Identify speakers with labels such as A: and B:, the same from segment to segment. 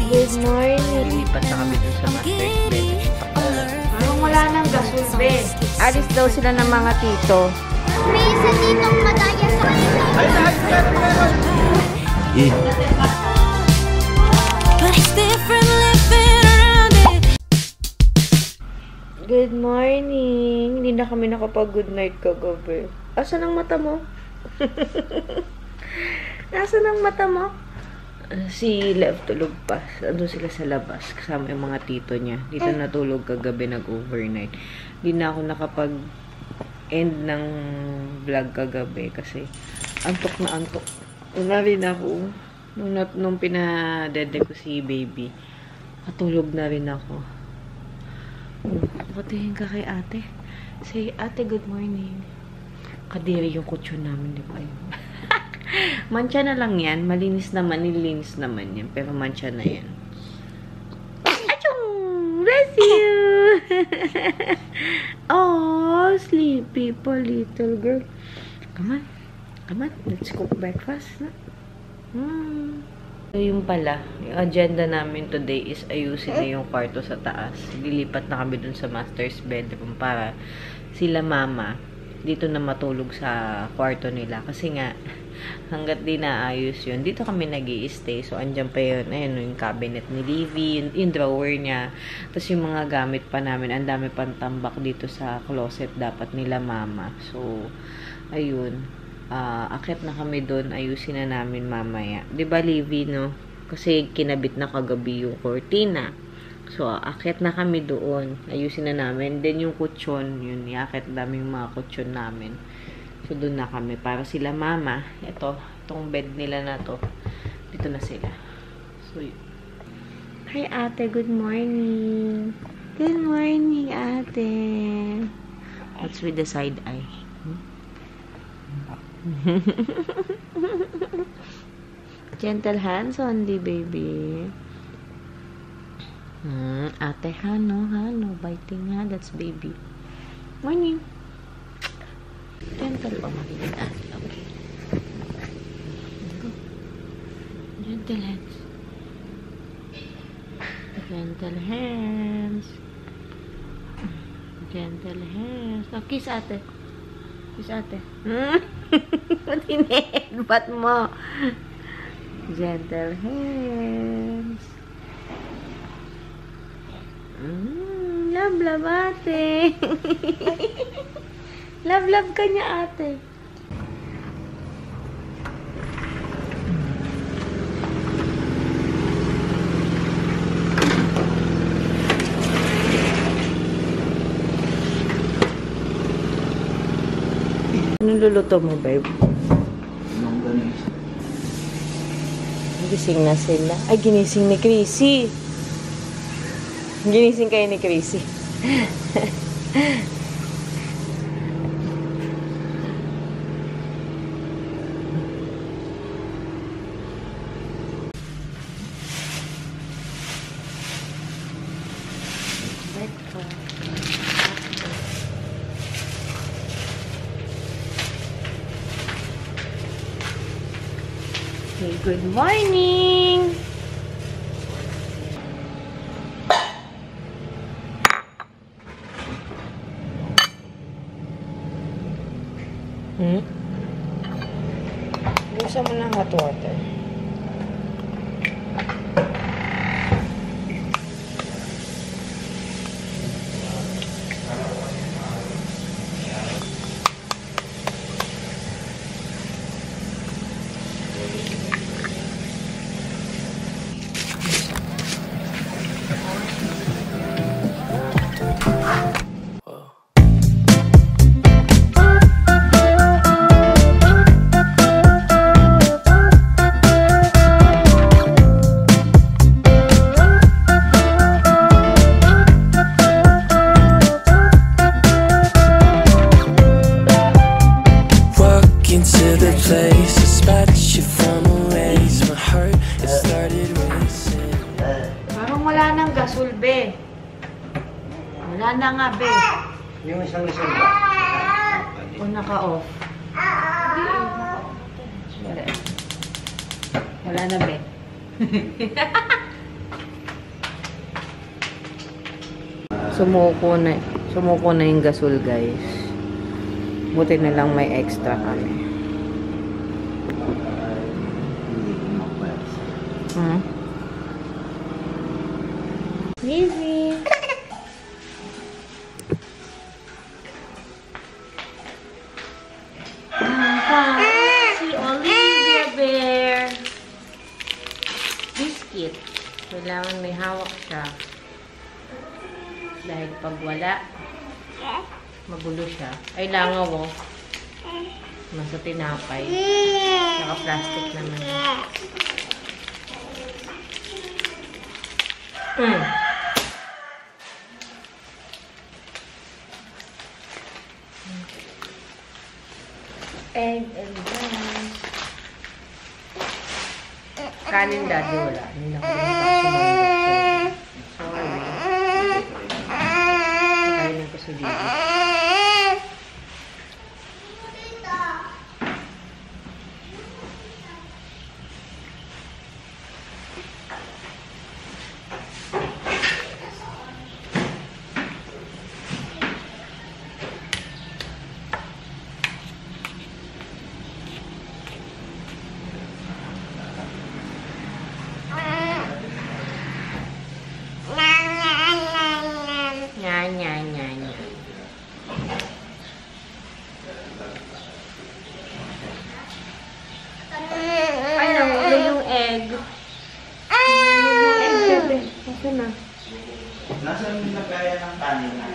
A: Good morning.
B: Lilipat na kami dun sa master's bed.
A: Parang wala nang gasol, be. Alis daw sila ng mga tito.
C: May isa ditong madaya sa
A: Good morning. Hindi na kami nakapag-good night kagabi. Asan ang mata mo? Nasaan ang mata mo? Si Lev tulog pa. Andun sila sa labas. Kasama yung mga tito niya. Dito natulog kagabi, nag-overnight. Hindi na ako nakapag-end ng vlog kagabi kasi antok na antok. Una rin ako. Nung pinadede ko si baby, katulog na rin ako. Patingin ka kay ate. Say, ate, good morning. Kadiri yung kutsyon namin, di ba yun? Mancha na lang yan. Malinis naman. Nilinis naman yan. Pero mancha na yan. Achong! Bless you! Oh, sleepy pa, little girl. Come on. Come on. Let's cook breakfast. So, yung pala, yung agenda namin today is ayusin na yung kwarto sa taas. Lilipat na kami dun sa master's bedroom para sila mama dito na matulog sa kwarto nila. Kasi nga, hanggat di naayos yun, dito kami nag-i-stay. So, andyan pa yun. Ayun, yung cabinet ni Livy, yung drawer niya. Tapos yung mga gamit pa namin, ang dami pang tambak dito sa closet dapat nila mama. So, ayun. Akit na kami doon, ayusin na namin mamaya. 'Di ba, Livy, no? Kasi kinabit na kagabi yung cortina. So, akit na kami doon, ayusin na namin. Then yung kutsyon, yun, iakit namin yung mga kutsyon namin. So, doon na kami para sila mama. Itong bed nila na to. Dito na sila. So, yun. Hi, ate, good morning. Good morning, ate. That's with the side eye. Gentle hands only, baby. Ate, hano, biting ha. That's baby. Morning. Gentle pa magiging ate. Okay. Go. Gentle hands. Gentle hands. Gentle hands. Oh, kiss ate. Kiss ate. Ba't mo? Gentle hands. Love ate. Love ka niya, ate. Anong luluto mo, babe? Gising na sila. Ay, ginising ni Chrissy. Ginising kayo ni Chrissy. Okay, good morning! Busa mo ng hot water. Wala nang gasol, be. Wala na nga, be.
B: Yung isang isang ba?
A: O, naka-off. Wala na, be. Sumuko na yung gasol, guys. Buti na lang may extra kami. Easy. Si Olivia Bear. Biscuit. Kailangan may hawak siya. Dahil pag wala, magulo siya. Ay, langaw oh. Nasa tinapay. Naka-plastic naman. Egg and rice. Kanin dati wala. Hindi na ko din sorry. Kainin ko sa dito. Ay, nahulog yung egg. Okay na.
B: Nasaan yung nagkaya ng kanin na?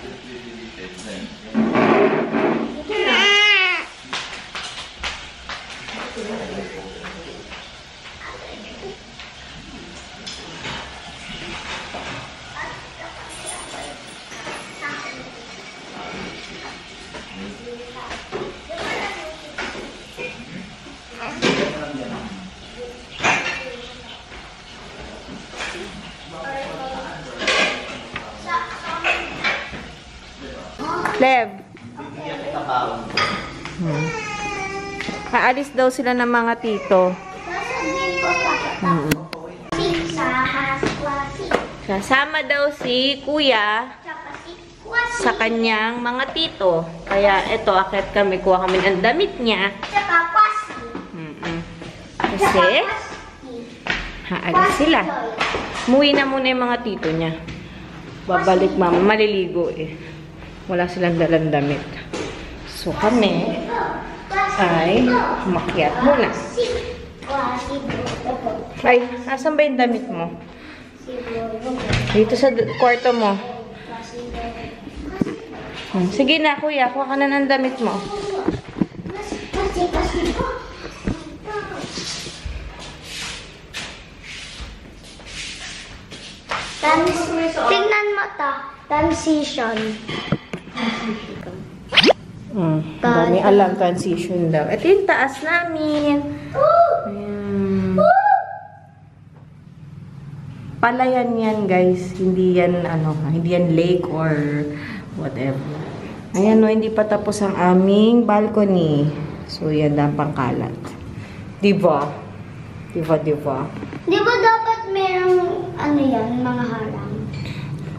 A: Lev. Aalis daw sila ng mga tito. Kasama daw si kuya sa kanyang mga tito. Kaya eto, akit kami, kuha kami ng damit niya. Kasi aalis sila. Muwi na muna yung mga tito niya. Babalik mama, maliligo eh. Wala silang dalang damit. So kami ay makiat muna. Ay, nasan ba yung damit mo? Dito sa kwarto mo. Sige na kuya, kuha ka na ng damit mo.
C: Tingnan mo to. Transition.
A: Dami alam, transition daw. Ito yung taas namin. Ayan. Palayan yan, guys. Hindi yan, hindi yan lake or whatever. Ayan, no, hindi pa tapos ang aming balcony. So, yan ang pangkalat. Diba? Diba?
C: Di ba dapat merong, mga harang?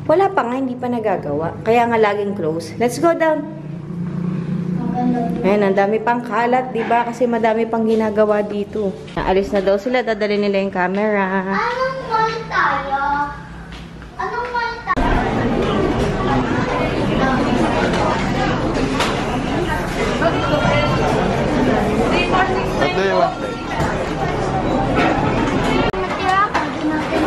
A: Wala pa nga, hindi pa nagagawa. Kaya nga laging close. Let's go down. Ayan, ang dami pang kalat, diba? Kasi madami pang ginagawa dito. Naalis na daw sila, dadali nila yung camera.
C: Anong mall tayo? Anong mall tayo?
B: What do you want?
C: Matira ako, di natin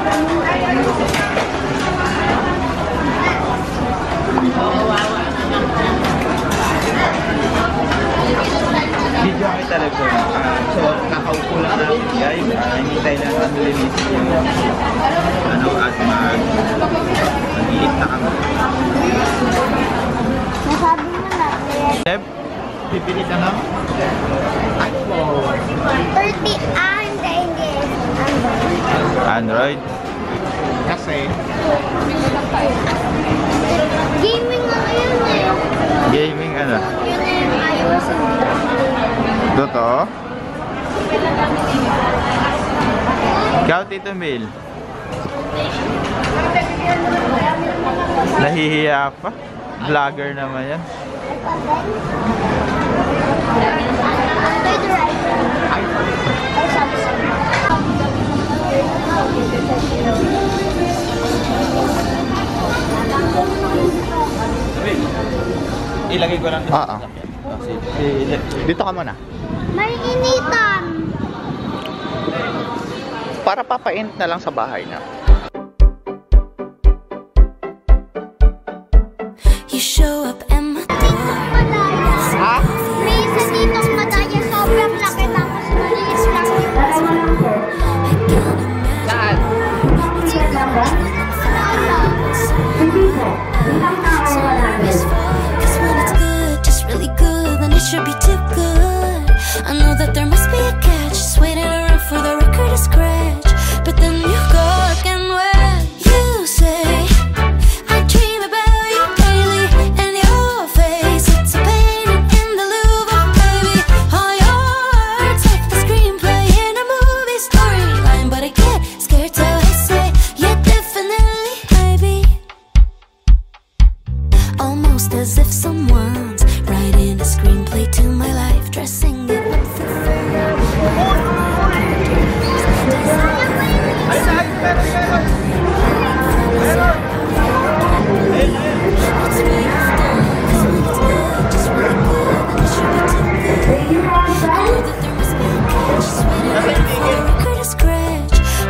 B: Video kami talaga. So, kakaupo lang namin guys. Hinintay lang kami linis yung at mag-iit na kami.
C: Nasabi mo na.
B: Deb, pipili ka na? iPhone.
C: 30, hindi.
B: Android. Kasi?
C: Gaming nga yun eh.
B: Gaming ano?
C: Yun na yung iOS and
B: Totoo? Ikaw, Tito Mil. Nahihiya pa. Vlogger naman yan. Ilagay ko lang dito.
D: Oo. Dito ka muna.
C: May initan.
D: Para papaint na lang sa bahay na.
E: You show up at my door.
C: Ha? May isa ditong madaya. Sobrang laki. Tapos maliit lang yung
D: Saan?
E: Cause when it's good, just really good, then it should be too good. I know that there must be a catch, just waiting around for the record to scratch. But then you go again when you say I dream about you daily, and your face, it's a painting in the Louvre, baby. All your words like the screenplay in a movie storyline, but I get scared till I say yeah, definitely, baby. Almost as if someone's writing a screenplay to my life, dressing it up for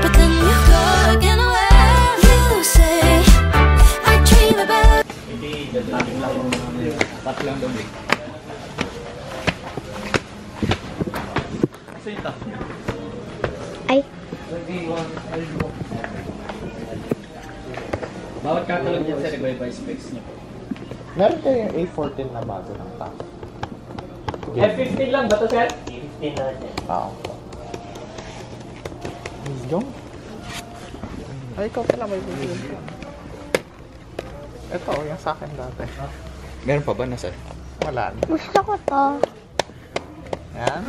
E: but then you go again when you say I dream about.
B: Hindi, dadalhin lang yung tatlang doon. Kasi ito.
C: Ay.
B: Bawat katalog niya sa iba-iba specs niya.
D: Meron kayo yung A14 na bago ng top.
B: F15 lang ba ito, sir? 15 na siya.
D: Oo. Yung? Ay, ikaw pala may video. Ito, yung sa akin dati. Meron pa ba nasa? Wala na.
C: Gusto ko to.
D: Yan.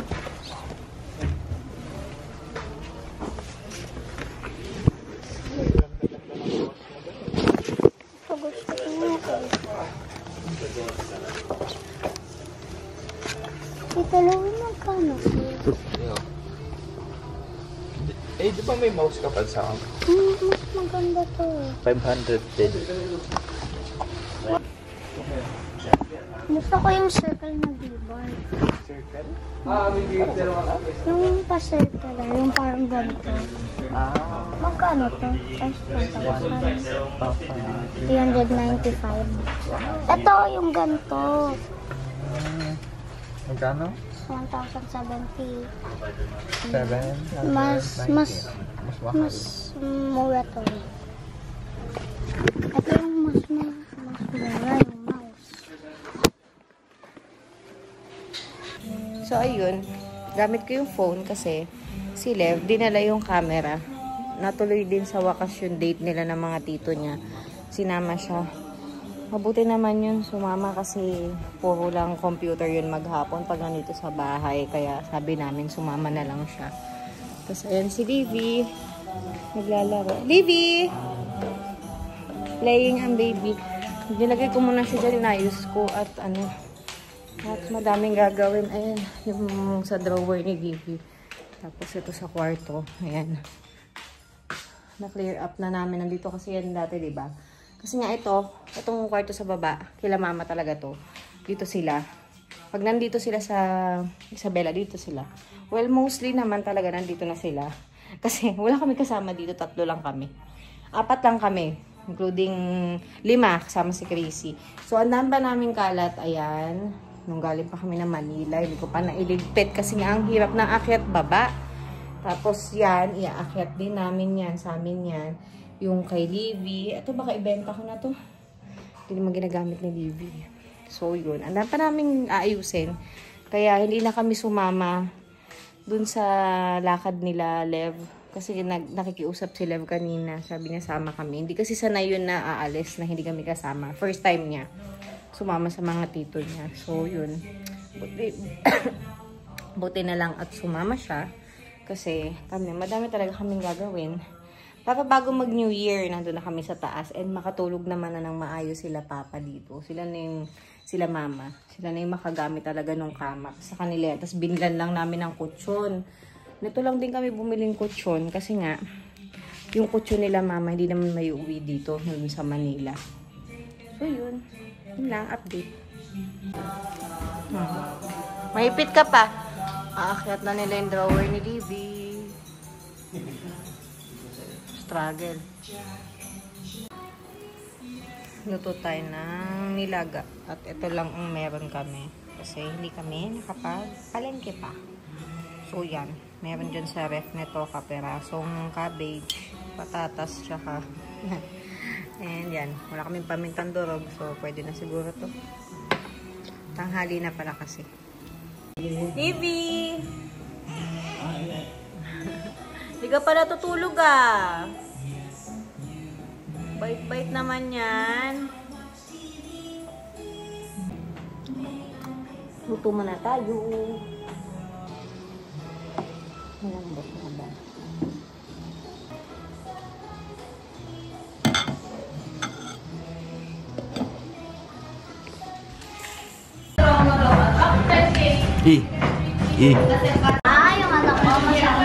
C: Ito gusto ko nito. Ito lang yung magkano.
D: Eh, di ba may mouse ka pa sa akin?
C: Mas maganda to.
D: 500 din.
C: Gusto ko yung circle na b-ball.
D: Circle?
C: Yung pa-circle, yung parang ganito. Magkano to? Ay, 395. Ito, yung ganito.
D: Magkano?
C: 1,070.
D: 7?
C: Mas mura to. Ito yung mas mura yung mouse.
A: So, ayun. Gamit ko yung phone kasi si Lev, dinala yung camera. Natuloy din sa wakas yung date nila ng mga tito niya. Sinama siya. Mabuti naman yun, sumama kasi puro lang computer yun maghapon pag nandito sa bahay. Kaya sabi namin, sumama na lang siya. Tapos ayan si Livy. Naglalaro. Livy! Playing ang baby. Nilagay ko muna siya dyan, inayos ko at ano. At madaming gagawin. Ayan, yung sa drawer ni Livy. Tapos ito sa kwarto. Ayan. Na-clear up na namin. Nandito kasi yan dati, diba? Kasi nga itong kwarto sa baba, kila mama talaga to. Dito sila. Pag nandito sila sa Isabela, dito sila. Well, mostly naman talaga nandito na sila. Kasi wala kami kasama dito, 3 lang kami. 4 lang kami, including 5 kasama si Crazy. So, ang dami pa namin kalat, ayan. Nung galing pa kami ng Manila, hindi ko pa nailigpit kasi nga ang hirap ng akyat baba. Tapos yan, iaakyat din namin yan, sa amin yan. Yung kay Livy. Ito baka ibenta ko na to. Hindi naman ginagamit ni Livy. So yun. Ang dami pa namin aayusin. Kaya hindi na kami sumama dun sa lakad nila Lev. Kasi nakikiusap si Lev kanina. Sabi niya sama kami. Hindi kasi sanay yun na aalis na hindi kami kasama. First time niya. Sumama sa mga tito niya. So yun. Buti na lang at sumama siya. Kasi madami talaga kaming gagawin. Para bago mag-New Year, nandun na kami sa taas. And makatulog naman na ng maayos sila papa dito. Sila mama. Sila na yung makagamit talaga nung kama sa kanila. Tapos binilan lang namin ng kutsyon. Nito lang din kami bumiling kutsyon. Kasi nga, yung kutsyon nila mama, hindi naman may uwi dito sa Manila. So yun. Yun lang, update. Mahipit ka pa. Aakyat na nila yung drawer ni Libby. Struggle. Luto tayo ng nilaga. At ito lang ang meron kami. Kasi hindi kami nakapag-palengke pa. So yan. Meron dyan sa ref nito kaperasong cabbage, patatas, tsaka and yan. Wala kaming pamintang durog. So pwede na siguro to. Tanghali na pala kasi. Libby! Hindi ka pala tutulog ah. Bait-bait naman yan. Luto muna tayo. Malambot na ba?
C: Yung anak ko masama.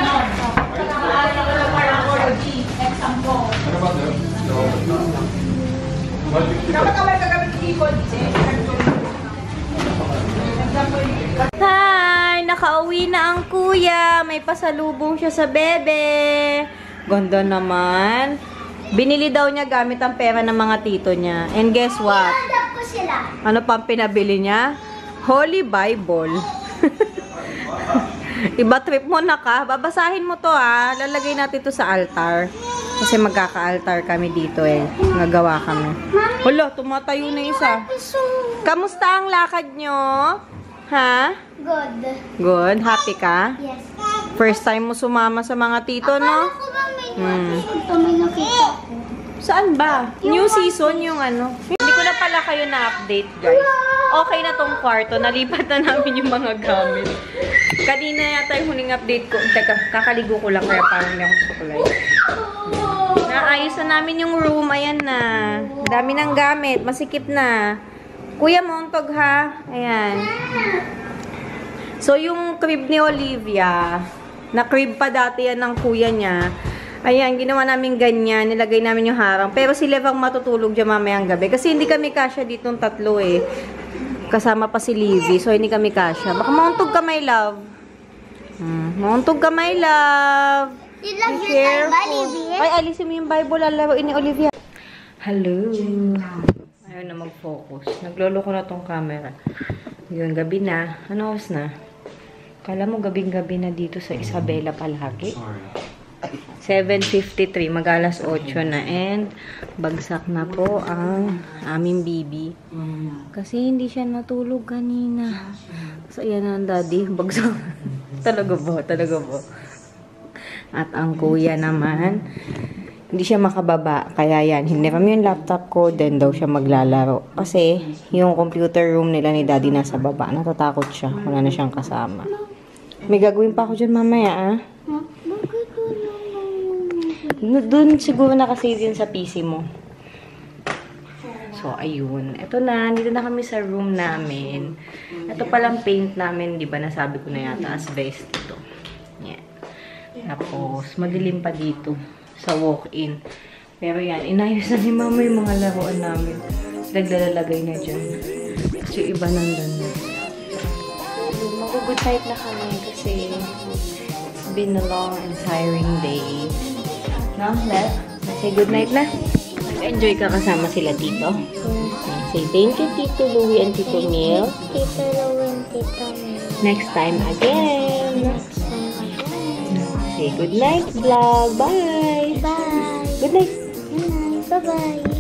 A: Hi! Nakauwi na ang kuya. May pasalubong siya sa bebe. Ganda naman. Binili daw niya gamit ang pera ng mga tito niya. And guess what?
C: Hanap ko sila.
A: Ano pang pinabili niya? Holy Bible. Iba trip mo na ka. Babasahin mo to ah. Lalagay natin to sa altar. Kasi magkaka-altar kami dito eh. Nagawa kami. Hala, tumatayo na isa. Kamusta ang lakad nyo? Ha?
C: Good.
A: Good? Happy ka?
C: Yes.
A: First time mo sumama sa mga tito, no?
C: Ako ba may nakita ko?
A: Saan ba? New season yung ano. Hindi ko na pala kayo na-update, guys. Okay na tong kwarto. Nalipat na namin yung mga gamit. Kanina yata yung huling update ko. Teka, kakaligo ko lang kaya parang hindi ako sukulay. Naayos na namin yung room. Ayan na. Dami ng gamit. Masikip na. Kuya, Montog ha. Ayan. So, yung crib ni Olivia, na-crib pa dati yan ng kuya niya. Ayan, ginawa namin ganyan. Nilagay namin yung harang. Pero si Lev ang matutulog dyan mamayang gabi. Kasi hindi kami kasya ditong tatlo eh. Kasama pa si Livy. So, hindi kami kasya. Baka mauntog ka, my love. Mauntog ka, my love.
C: You love your time ba, Libby?
A: Ay, alisin mo yung Bible. Lalaroin ni Olivia. Hello. Ayaw na mag-focus. Nagloloko na tong camera. Yun, gabi na. Ano oras na? Kala mo gabing-gabi na dito sa Isabela palagi. 7:53. Mag-alas 8 na. And, bagsak na po ang aming bibi. Kasi hindi siya natulog kanina. So, ayan ang daddy. Bagsak. Talaga ba? Talaga ba? At ang kuya naman, hindi siya makababa. Kaya yan, hiniram yung laptop ko, then daw siya maglalaro. Kasi, yung computer room nila ni daddy nasa baba. Natatakot siya. Wala na siyang kasama. May gagawin pa ako dyan mamaya, ah. Doon siguro nakasave yun sa PC mo. So, ayun. Ito na. Dito na kami sa room namin. Ito palang paint namin. Di ba nasabi ko na yata asbestos dito. Yan. Tapos, madilim pa dito sa walk-in. Pero yan, inayos na ni mama yung mga laruan namin. Naglalagay na dyan. Tapos yung iba nandun na. Mag-good night na kami kasi it's been a long and tiring day. No, Lev? Say good night na. Enjoy ka kasama sila dito. Say thank you, Tito Louie and Tito Mil.
C: Tito Louie and Tito Mil.
A: Next time again.
C: Next time again.
A: Say good night, vlog. Bye.
C: Bye.
A: Good night.
C: Good night. Bye-bye.